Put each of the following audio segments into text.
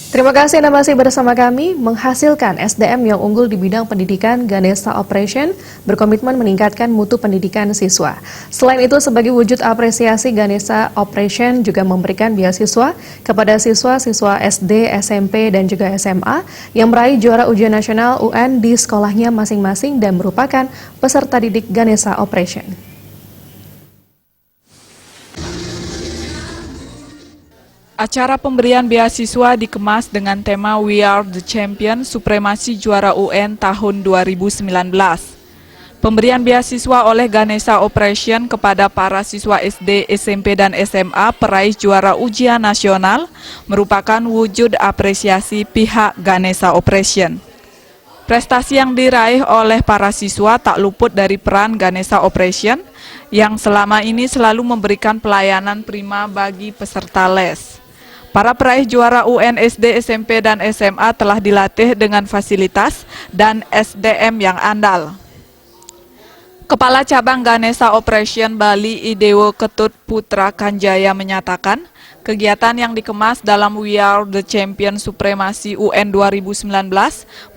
Terima kasih Anda masih bersama kami. Menghasilkan SDM yang unggul di bidang pendidikan, Ganesha Operation berkomitmen meningkatkan mutu pendidikan siswa. Selain itu, sebagai wujud apresiasi, Ganesha Operation juga memberikan beasiswa kepada siswa-siswa SD, SMP, dan juga SMA yang meraih juara ujian nasional UN di sekolahnya masing-masing dan merupakan peserta didik Ganesha Operation. Acara pemberian beasiswa dikemas dengan tema We Are the Champion Supremasi Juara UN tahun 2019. Pemberian beasiswa oleh Ganesha Operation kepada para siswa SD, SMP, dan SMA peraih juara ujian nasional merupakan wujud apresiasi pihak Ganesha Operation. Prestasi yang diraih oleh para siswa tak luput dari peran Ganesha Operation yang selama ini selalu memberikan pelayanan prima bagi peserta les. Para peraih juara UN SD, SMP, dan SMA telah dilatih dengan fasilitas dan SDM yang andal. Kepala Cabang Ganesha Operation Bali Idewo Ketut Putra Kanjaya menyatakan, kegiatan yang dikemas dalam We Are the Champion Supremasi UN 2019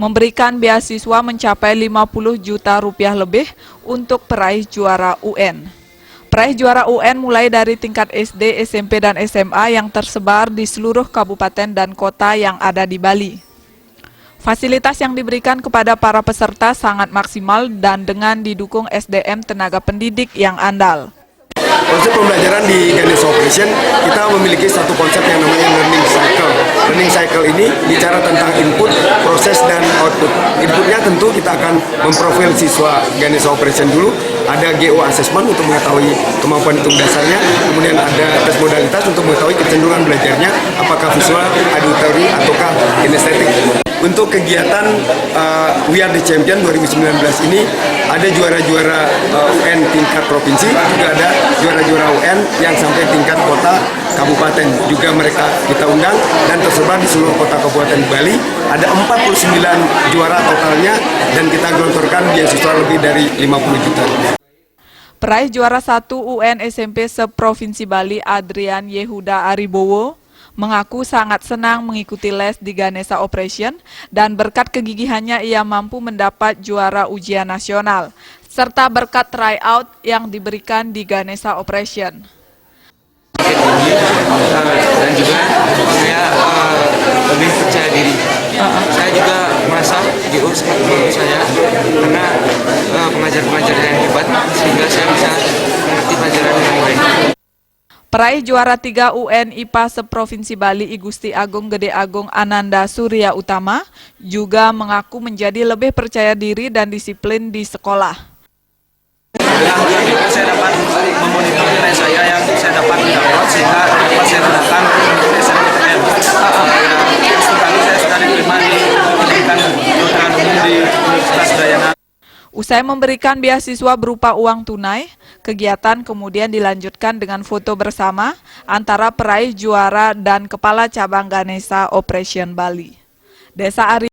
memberikan beasiswa mencapai 50 juta rupiah lebih untuk peraih juara UN. Peraih juara UN mulai dari tingkat SD, SMP, dan SMA yang tersebar di seluruh kabupaten dan kota yang ada di Bali. Fasilitas yang diberikan kepada para peserta sangat maksimal dan dengan didukung SDM tenaga pendidik yang andal. Konsep pembelajaran di Ganesha Operation, kita memiliki satu konsep yang namanya learning cycle. Learning cycle ini bicara tentang input, proses, dan output. Inputnya tentu kita akan memprofil siswa Ganesha Operation dulu. Ada GO assessment untuk mengetahui kemampuan hitung dasarnya, kemudian ada tes modalitas untuk mengetahui kecenderungan belajarnya, apakah visual, auditory, ataukah kinestetik. Untuk kegiatan We Are the Champion 2019 ini ada juara-juara UN tingkat provinsi, juga ada juara-juara UN yang sampai tingkat kota kabupaten. Juga mereka kita undang dan tersebar di seluruh kota kabupaten Bali. Ada 49 juara totalnya dan kita gelontorkan beasiswa lebih dari 50 juta. Peraih juara 1 UN SMP se-Provinsi Bali Adrian Yehuda Aribowo mengaku sangat senang mengikuti les di Ganesha Operation dan berkat kegigihannya ia mampu mendapat juara ujian nasional, serta berkat tryout yang diberikan di Ganesha Operation. Dan juga saya lebih percaya diri. Saya juga merasa GO saya karena pengajar-pengajarnya yang hebat sehingga saya bisa mengerti pelajaran dengan baik. Peraih juara 3 UN IPA se-Provinsi Bali I Gusti Agung Gede Agung Ananda Surya Utama juga mengaku menjadi lebih percaya diri dan disiplin di sekolah. Alhamdulillah saya dapat memonitor nilai saya yang saya dapat mendapat sehingga dapat saya gunakan SNMPTN. Kali saya sudah diterima di pendidikan kedokteran umum di Universitas Udayana. Usai memberikan beasiswa berupa uang tunai, kegiatan kemudian dilanjutkan dengan foto bersama antara peraih juara dan Kepala Cabang Ganesha Operation Bali. Desa Ari